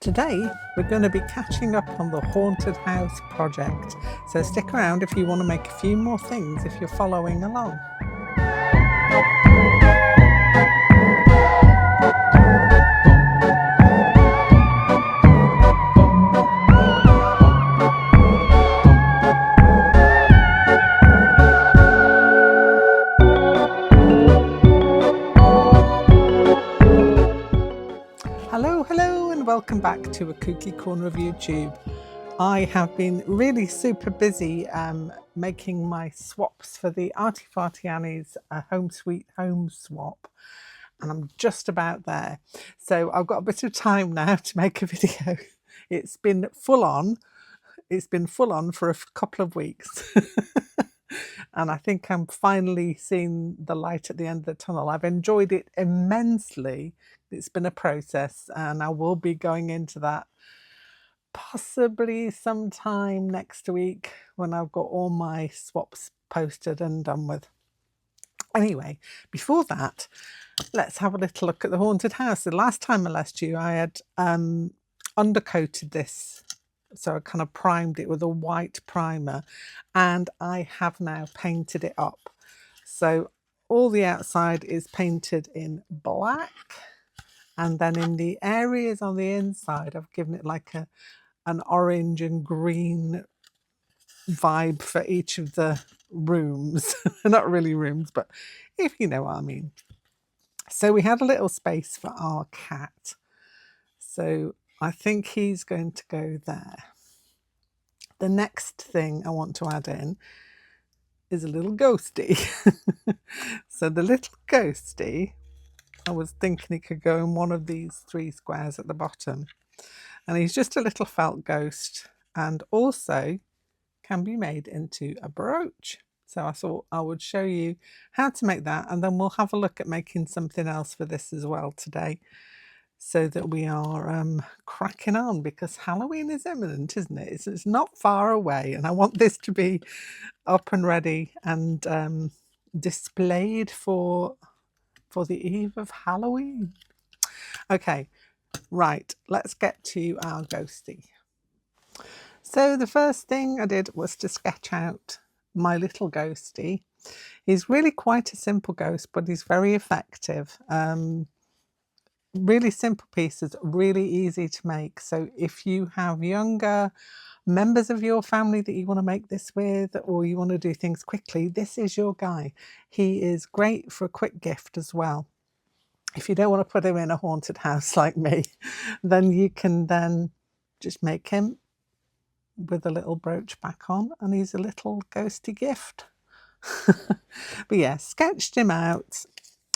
Today, we're going to be catching up on the Haunted House project, so stick around if you want to make a few more things if you're following along. Hello and welcome back to a Kooky Corner of YouTube. I have been really super busy making my swaps for the Arty Farty Annie's Home Sweet Home swap, and I'm just about there. So I've got a bit of time now to make a video. It's been full on. It's been full on for a couple of weeks. And I think I'm finally seeing the light at the end of the tunnel. I've enjoyed it immensely. It's been a process, and I will be going into that possibly sometime next week when I've got all my swaps posted and done with. Anyway, before that, let's have a little look at the haunted house. The last time I left you, I had undercoated this. So I kind of primed it with a white primer, and I have now painted it up. So all the outside is painted in black, and then in the areas on the inside, I've given it like an orange and green vibe for each of the rooms. Not really rooms, but if you know what I mean. So we had a little space for our cat. So I think he's going to go there. The next thing I want to add in is a little ghosty. So the little ghosty, I was thinking he could go in one of these 3 squares at the bottom. And he's just a little felt ghost, and also can be made into a brooch. So I thought I would show you how to make that, and then we'll have a look at making something else for this as well today, so that we are cracking on, because Halloween is imminent, isn't it? It's not far away, and I want this to be up and ready and displayed for the eve of Halloween. Okay, right, let's get to our ghosty. So the first thing I did was to sketch out my little ghosty. He's really quite a simple ghost, but he's very effective. Really simple pieces, really easy to make. So if you have younger members of your family that you want to make this with, or you want to do things quickly, this is your guy. He is great for a quick gift as well. If you don't want to put him in a haunted house like me, then you can then just make him with a little brooch back on, and he's a little ghosty gift. But yeah, sketched him out.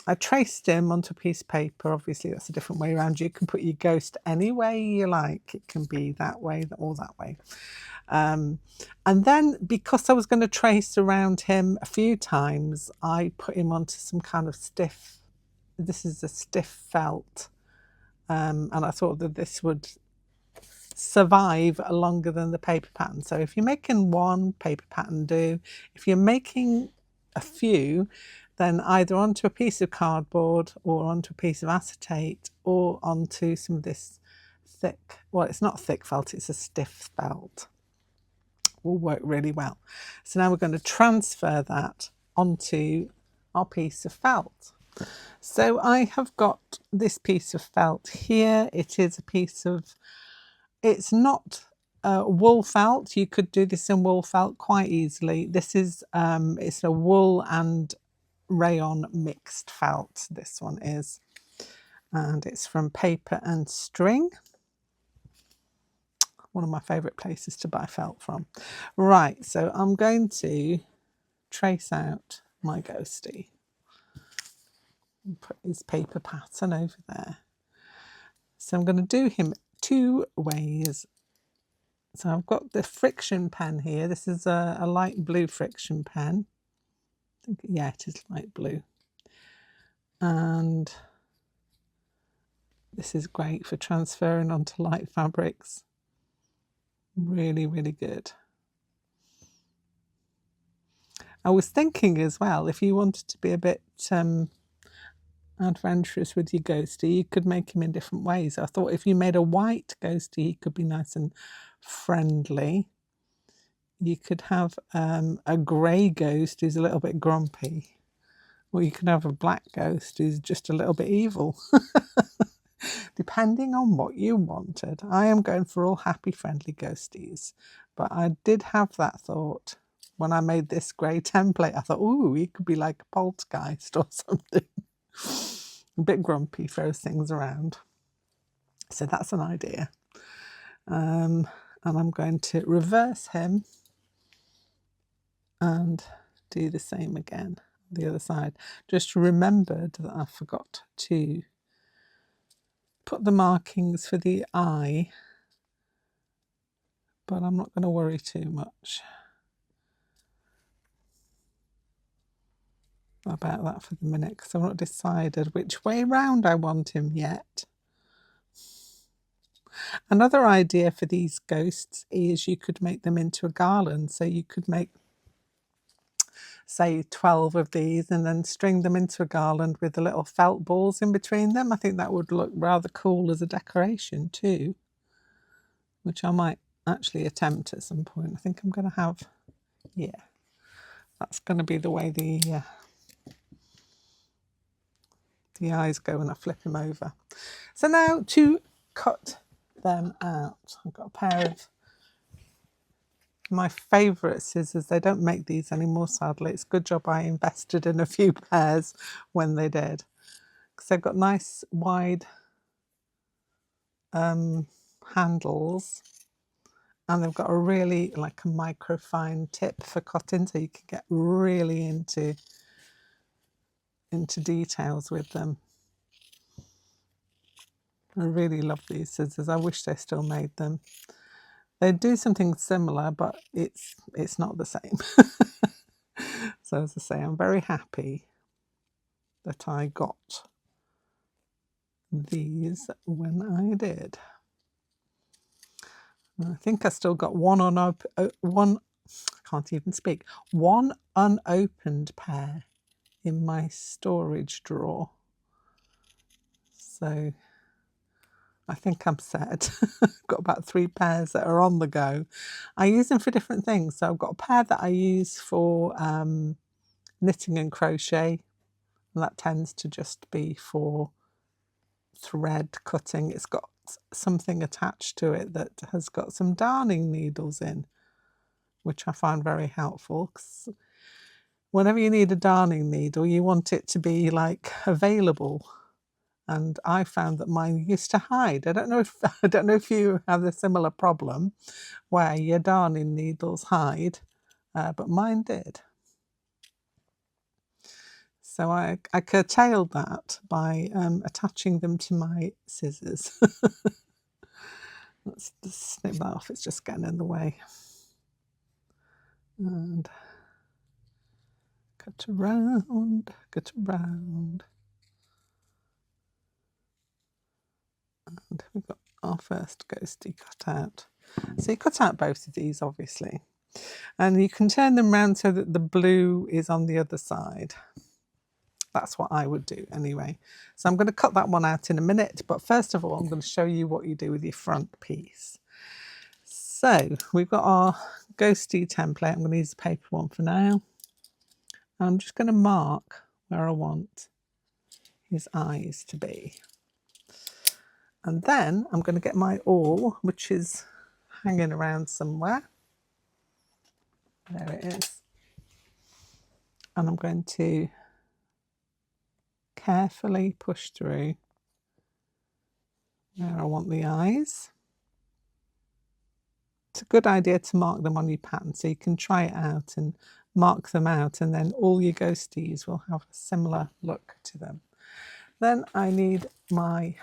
I traced him onto a piece of paper. Obviously, that's a different way around. You can put your ghost any way you like. It can be that way or that way. And then, because I was going to trace around him a few times, I put him onto some kind of stiff, this is a stiff felt. And I thought that this would survive longer than the paper pattern. So if you're making one, paper pattern do. If you're making a few, then either onto a piece of cardboard or onto a piece of acetate or onto some of this thick, well, it's not thick felt, it's a stiff felt. Will work really well. So now we're going to transfer that onto our piece of felt. So I have got this piece of felt here. It is a piece of, it's not wool felt. You could do this in wool felt quite easily. This is, it's a wool and rayon mixed felt, this one is, and it's from Paper and String, one of my favorite places to buy felt from. Right, so I'm going to trace out my ghosty and put his paper pattern over there. So I'm going to do him 2 ways. So I've got the friction pen here. This is a light blue friction pen. Yeah, it is light blue. And this is great for transferring onto light fabrics. Really, really good. I was thinking as well, if you wanted to be a bit adventurous with your ghostie, you could make him in different ways. I thought if you made a white ghostie, he could be nice and friendly. You could have a grey ghost who's a little bit grumpy. Or you could have a black ghost who's just a little bit evil. Depending on what you wanted. I am going for all happy, friendly ghosties. But I did have that thought when I made this grey template. I thought, ooh, he could be like a poltergeist or something. A bit grumpy, throws things around. So that's an idea. And I'm going to reverse him and do the same again on the other side. Just remembered that I forgot to put the markings for the eye, but I'm not going to worry too much about that for the minute because I've not decided which way round I want him yet. Another idea for these ghosts is you could make them into a garland. So you could make, say, 12 of these and then string them into a garland with the little felt balls in between them. I think that would look rather cool as a decoration too, which I might actually attempt at some point. I think I'm going to have, yeah, that's going to be the way the eyes go when I flip him over. So now to cut them out. I've got a pair of my favourite scissors. They don't make these anymore, sadly. It's a good job I invested in a few pairs when they did, because they've got nice wide handles, and they've got a really like a microfine tip for cutting, so you can get really into details with them. I really love these scissors. I wish they still made them. They do something similar, but it's not the same. So as I say, I'm very happy that I got these when I did. I think I still got one unopened pair in my storage drawer. So I think I'm set. Got about 3 pairs that are on the go. I use them for different things. So I've got a pair that I use for knitting and crochet, and that tends to just be for thread cutting. It's got something attached to it that has got some darning needles in, which I find very helpful, because whenever you need a darning needle, you want it to be like available. And I found that mine used to hide. I don't know if you have a similar problem where your darning needles hide, but mine did. So I curtailed that by attaching them to my scissors. Let's just snip that off, it's just getting in the way. And cut around, cut around. And we've got our first ghostie cut out. So you cut out both of these, obviously. And you can turn them around so that the blue is on the other side. That's what I would do anyway. So I'm going to cut that one out in a minute, but first of all, I'm going to show you what you do with your front piece. So we've got our ghostie template. I'm going to use the paper one for now. And I'm just going to mark where I want his eyes to be. And then I'm going to get my awl, which is hanging around somewhere. There it is. And I'm going to carefully push through where I want the eyes. It's a good idea to mark them on your pattern so you can try it out and mark them out, and then all your ghosties will have a similar look to them. Then I need my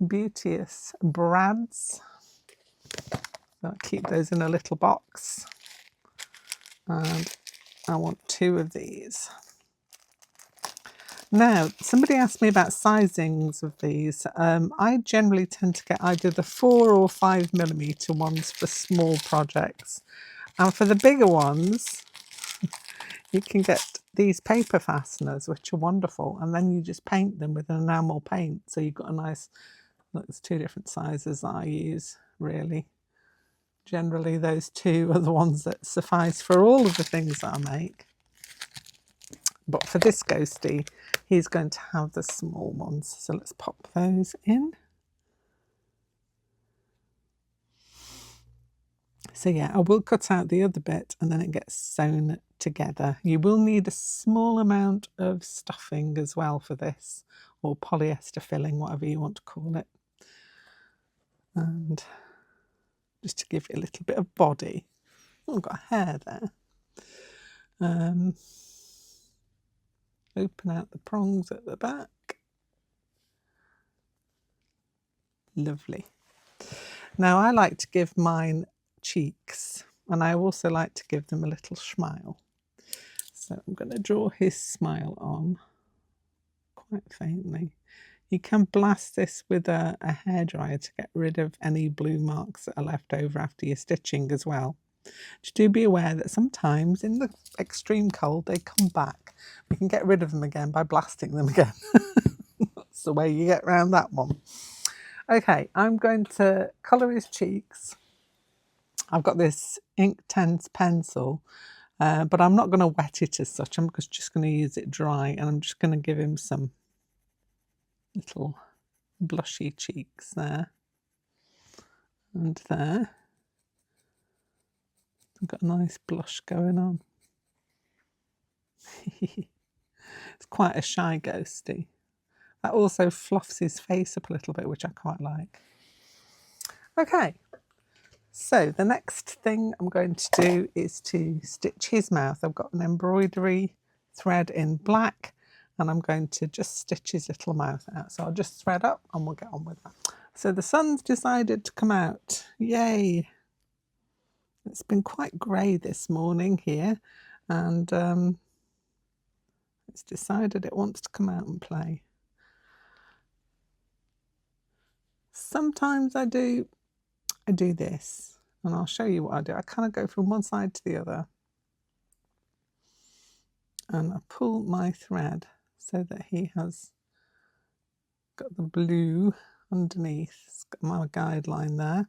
beauteous brads. So I'll keep those in a little box, and I want 2 of these. Now, somebody asked me about sizings of these. I generally tend to get either the 4 or 5mm ones for small projects. And for the bigger ones, you can get these paper fasteners, which are wonderful, and then you just paint them with an enamel paint. So you've got a nice, look, there's two different sizes that I use, really. Generally, those two are the ones that suffice for all of the things that I make. But for this ghostie, he's going to have the small ones. So let's pop those in. So yeah, I will cut out the other bit and then it gets sewn together. You will need a small amount of stuffing as well for this, or polyester filling, whatever you want to call it. And just to give it a little bit of body. Oh, I've got a hair there. Open out the prongs at the back. Lovely. Now I like to give mine cheeks, and I also like to give them a little smile. So I'm going to draw his smile on quite faintly. You can blast this with a hairdryer to get rid of any blue marks that are left over after your stitching as well. Just do be aware that sometimes in the extreme cold they come back. We can get rid of them again by blasting them again. That's the way you get around that one. Okay, I'm going to colour his cheeks. I've got this Inktense pencil, but I'm not going to wet it as such. I'm just going to use it dry, and I'm just going to give him some little blushy cheeks there and there. I've got a nice blush going on. It's quite a shy ghostie. That also fluffs his face up a little bit, which I quite like. Okay, so the next thing I'm going to do is to stitch his mouth. I've got an embroidery thread in black, and I'm going to just stitch his little mouth out. So I'll just thread up and we'll get on with that. So the sun's decided to come out. Yay! It's been quite grey this morning here, and it's decided it wants to come out and play. Sometimes I do this, and I'll show you what I do. I kind of go from one side to the other, and I pull my thread so that he has got the blue underneath. It's got my guideline there,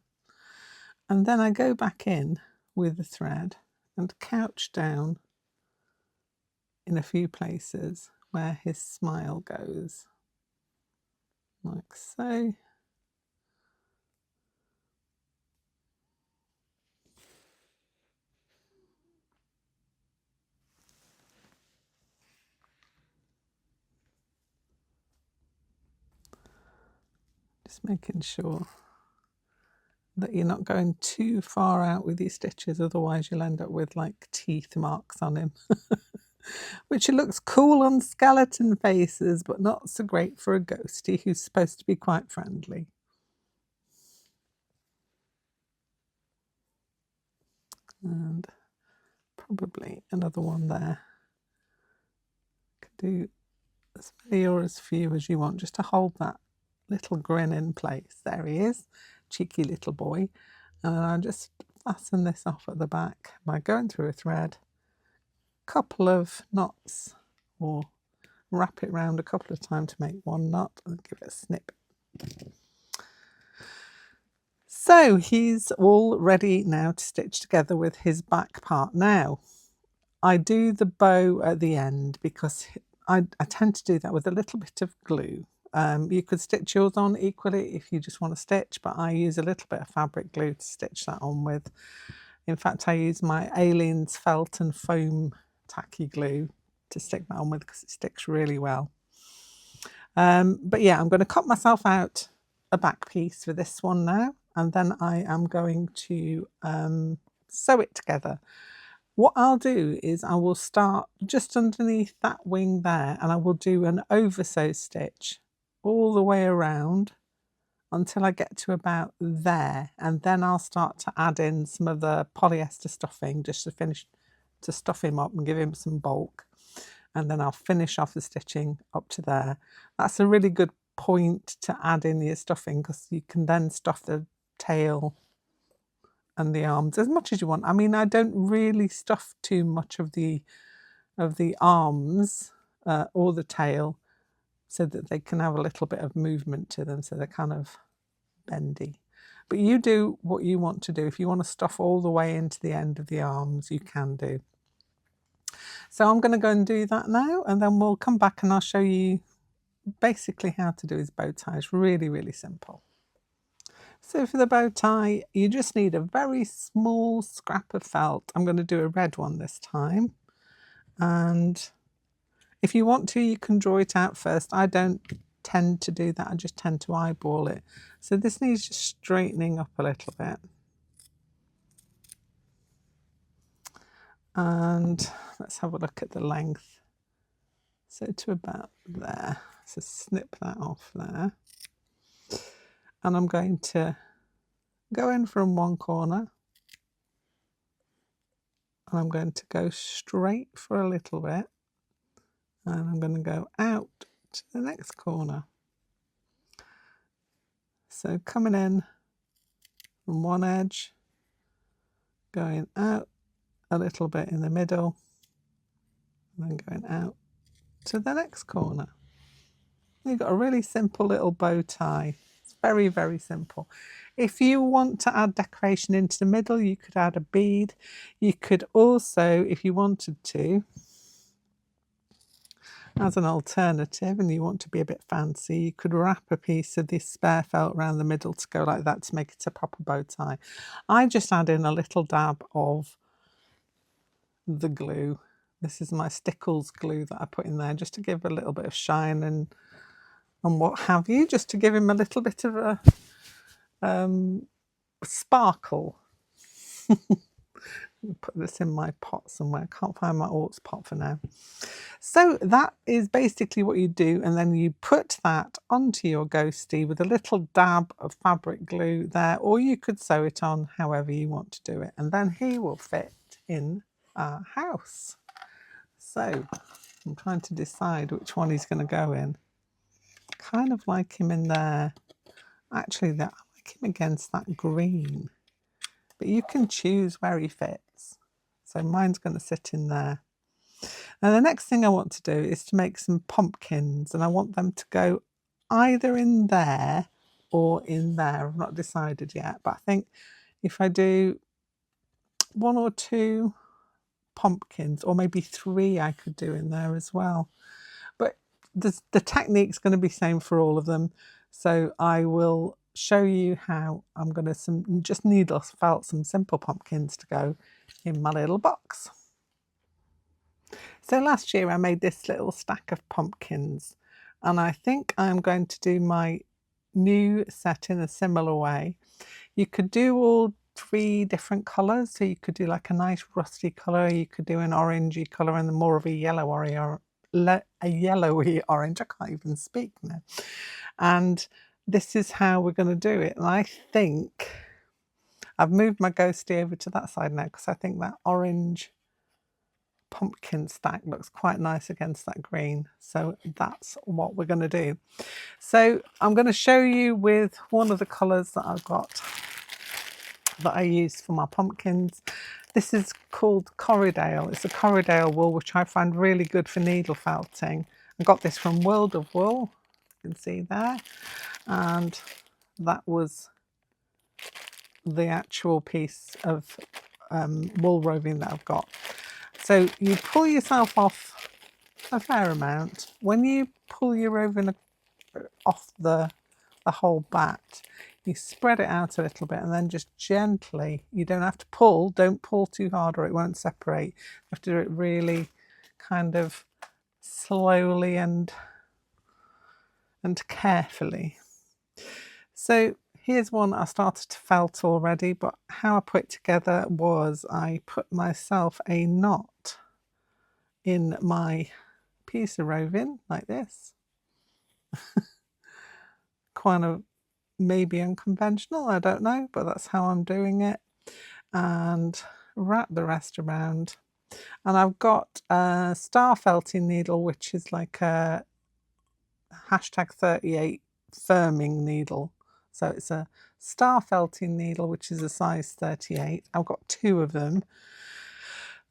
and then I go back in with the thread and couch down in a few places where his smile goes, like so. Just making sure that you're not going too far out with your stitches, otherwise you'll end up with like teeth marks on him. Which looks cool on skeleton faces, but not so great for a ghostie who's supposed to be quite friendly. And probably another one there. Could do as many or as few as you want, just to hold that little grin in place. There he is, cheeky little boy. And I just fasten this off at the back by going through a thread, couple of knots, or wrap it round a couple of times to make one knot and give it a snip. So he's all ready now to stitch together with his back part. Now I do the bow at the end because I tend to do that with a little bit of glue. You could stitch yours on equally if you just want to stitch, but I use a little bit of fabric glue to stitch that on with. In fact, I use my Aliens felt and foam tacky glue to stick that on with because it sticks really well. But yeah, I'm going to cut myself out a back piece for this one now, and then I am going to sew it together. What I'll do is I will start just underneath that wing there, and I will do an oversew stitch all the way around until I get to about there, and then I'll start to add in some of the polyester stuffing just to finish to stuff him up and give him some bulk, and then I'll finish off the stitching up to there. That's a really good point to add in your stuffing because you can then stuff the tail and the arms as much as you want. I mean, I don't really stuff too much of the of the arms or the tail so that they can have a little bit of movement to them, so they're kind of bendy. But you do what you want to do. If you want to stuff all the way into the end of the arms, you can do. So I'm going to go and do that now, and then we'll come back and I'll show you basically how to do his bow tie. It's really, really simple. So for the bow tie, you just need a very small scrap of felt. I'm going to do a red one this time. And if you want to, you can draw it out first. I don't tend to do that. I just tend to eyeball it. So this needs just straightening up a little bit. And let's have a look at the length. So to about there. So snip that off there. And I'm going to go in from one corner. And I'm going to go straight for a little bit. And I'm going to go out to the next corner. So coming in from one edge, going out a little bit in the middle, and then going out to the next corner. You've got a really simple little bow tie. It's very, very simple. If you want to add decoration into the middle, you could add a bead. You could also, if you wanted to, as an alternative, and you want to be a bit fancy, you could wrap a piece of this spare felt around the middle to go like that to make it a proper bow tie. I just add in a little dab of the glue. This is my Stickles glue that I put in there just to give a little bit of shine and what have you, just to give him a little bit of a sparkle. Put this in my pot somewhere. I can't find my orts pot for now. So that is basically what you do, and then you put that onto your ghostie with a little dab of fabric glue there, or you could sew it on however you want to do it, and then he will fit in our house. So I'm trying to decide which one he's going to go in. Kind of like him in there. Actually, I like him against that green. But you can choose where he fits. So mine's going to sit in there. Now the next thing I want to do is to make some pumpkins, and I want them to go either in there or in there. I've not decided yet, but I think if I do 1 or 2 pumpkins, or maybe 3 I could do in there as well. But the technique's going to be the same for all of them. So I will show you how I'm going to just needle felt some simple pumpkins to go in my little box. So last year I made this little stack of pumpkins, and I think I'm going to do my new set in a similar way. You could do all 3 different colours, so you could do like a nice rusty colour, you could do an orangey colour, and more of a yellowy orange. I can't even speak now. And this is how we're going to do it. And I think I've moved my ghostie over to that side now because I think that orange pumpkin stack looks quite nice against that green. So that's what we're going to do. So I'm going to show you with one of the colours that I've got that I used for my pumpkins. This is called Corriedale. It's a Corriedale wool, which I find really good for needle felting. I got this from World of Wool, you can see there. And that was the actual piece of wool roving that I've got. So you pull yourself off a fair amount. When you pull your roving off the whole bat, you spread it out a little bit, and then just gently, you don't have to pull, don't pull too hard or it won't separate. You have to do it really kind of slowly and carefully. So here's one I started to felt already, but how I put it together was I put myself a knot in my piece of roving like this. Kind of maybe unconventional, I don't know, but that's how I'm doing it. And wrap the rest around. And I've got a star felting needle, which is like a #38 firming needle. So it's a star felting needle, which is a size 38. I've got 2 of them.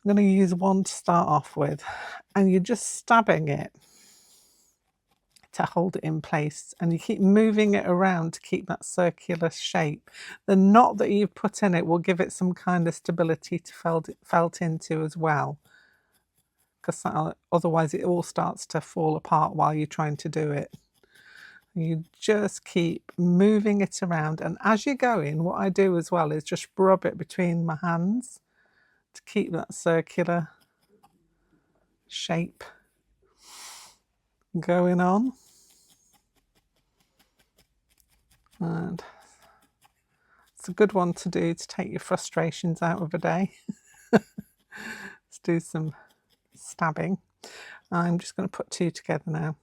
I'm going to use one to start off with, and you're just stabbing it to hold it in place, and you keep moving it around to keep that circular shape. The knot that you've put in it will give it some kind of stability to felt into as well, because otherwise it all starts to fall apart while you're trying to do it. You just keep moving it around, and as you're going, what I do as well is just rub it between my hands to keep that circular shape going on. And it's a good one to do to take your frustrations out of a day. Let's do some stabbing. I'm just going to put 2 together now,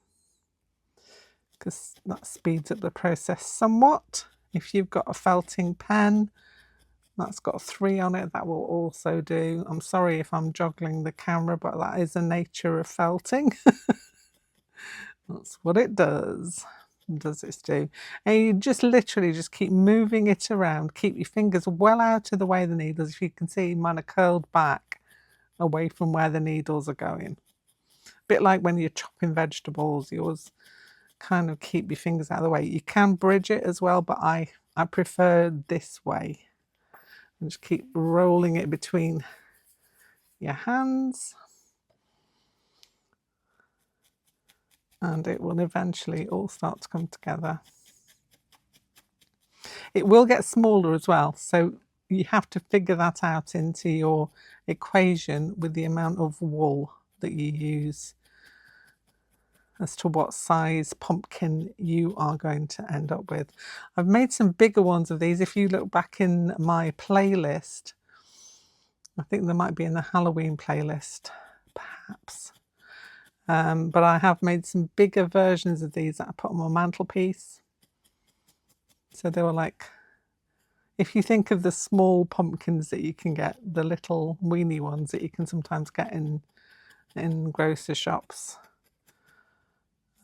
because that speeds up the process somewhat. If you've got a felting pen that's got 3 on it, that will also do. I'm sorry if I'm juggling the camera, but that is the nature of felting. That's what it does. Does its do. And you just literally just keep moving it around. Keep your fingers well out of the way of the needles. If you can see, mine are curled back away from where the needles are going. A bit like when you're chopping vegetables, you always kind of keep your fingers out of the way. You can bridge it as well, but I prefer this way. And just keep rolling it between your hands, and it will eventually all start to come together. It will get smaller as well, so you have to figure that out into your equation with the amount of wool that you use as to what size pumpkin you are going to end up with. I've made some bigger ones of these. If you look back in my playlist, I think they might be in the Halloween playlist, perhaps. But I have made some bigger versions of these that I put on my mantelpiece. So they were like, if you think of the small pumpkins that you can get, the little weeny ones that you can sometimes get in grocery shops,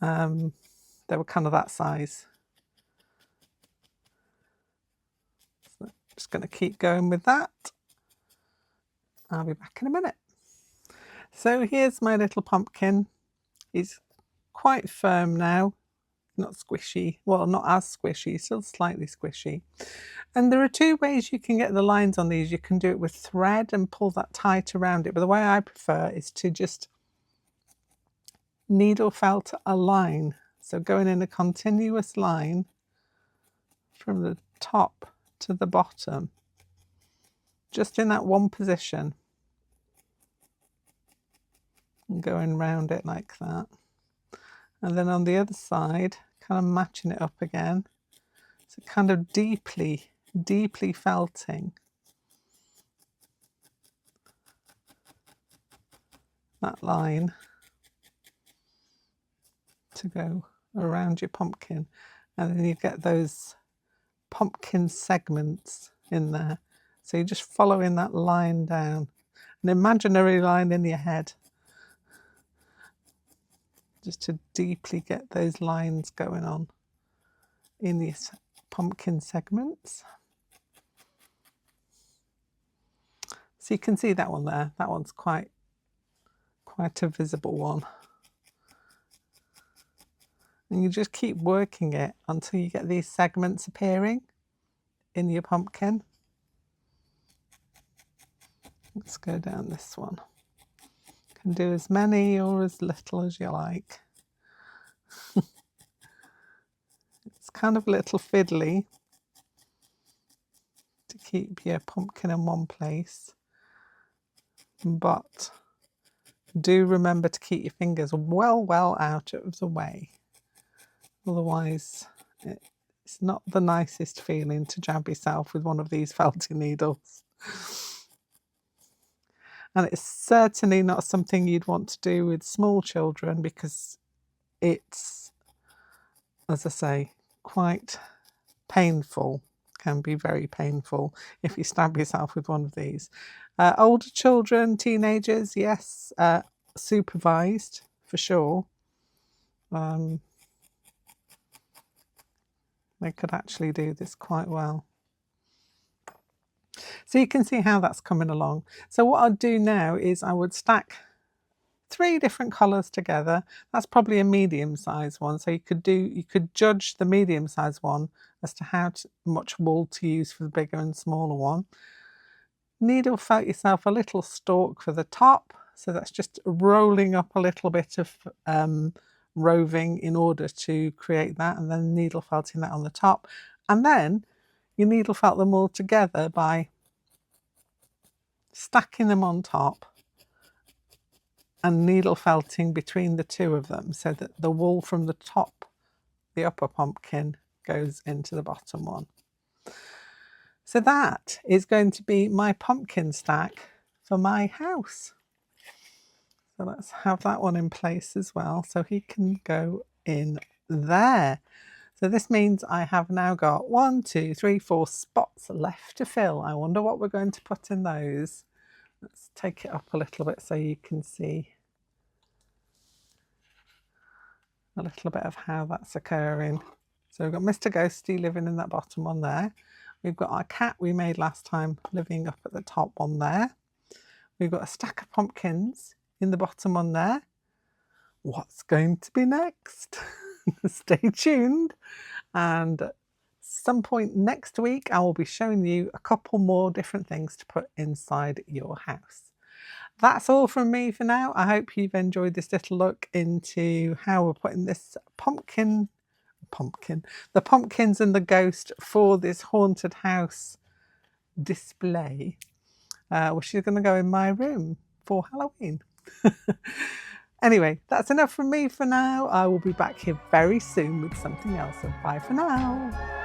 they were kind of that size. So I'm just going to keep going with that. I'll be back in a minute. So here's my little pumpkin. It's quite firm now, not squishy. Well, not as squishy, still slightly squishy. And there are 2 ways you can get the lines on these. You can do it with thread and pull that tight around it, but the way I prefer is to just needle felt a line. So going in a continuous line from the top to the bottom, just in that one position, and going round it like that. And then on the other side, kind of matching it up again. So kind of deeply felting that line to go around your pumpkin. And then you get those pumpkin segments in there. So you're just following that line down, an imaginary line in your head, just to deeply get those lines going on in these pumpkin segments. So you can see that one there. That one's quite a visible one. And you just keep working it until you get these segments appearing in your pumpkin. Let's go down this one. You can do as many or as little as you like. It's kind of a little fiddly to keep your pumpkin in one place, but do remember to keep your fingers well out of the way. Otherwise, it's not the nicest feeling to jab yourself with one of these felting needles. And it's certainly not something you'd want to do with small children, because it's, as I say, quite painful, can be very painful if you stab yourself with one of these. Older children, teenagers, yes, supervised for sure. They could actually do this quite well. So you can see how that's coming along. So what I'd do now is I would stack 3 different colours together. That's probably a medium-sized one. So you could judge the medium-sized one as to how much wool to use for the bigger and smaller one. Needle felt yourself a little stalk for the top. So that's just rolling up a little bit of roving in order to create that, and then needle felting that on the top. And then you needle felt them all together by stacking them on top and needle felting between the two of them so that the wool from the top, the upper pumpkin, goes into the bottom one. So that is going to be my pumpkin stack for my house. So let's have that one in place as well, so he can go in there. So this means I have now got 1, 2, 3, 4 spots left to fill. I wonder what we're going to put in those. Let's take it up a little bit so you can see a little bit of how that's occurring. So we've got Mr. Ghosty living in that bottom one there. We've got our cat we made last time living up at the top one there. We've got a stack of pumpkins in the bottom one there. What's going to be next? Stay tuned, and at some point next week I will be showing you a couple more different things to put inside your house. That's all from me for now. I hope you've enjoyed this little look into how we're putting this the pumpkins and the ghost for this haunted house display, which is going to go in my room for Halloween. Anyway, that's enough from me for now. I will be back here very soon with something else. So bye for now.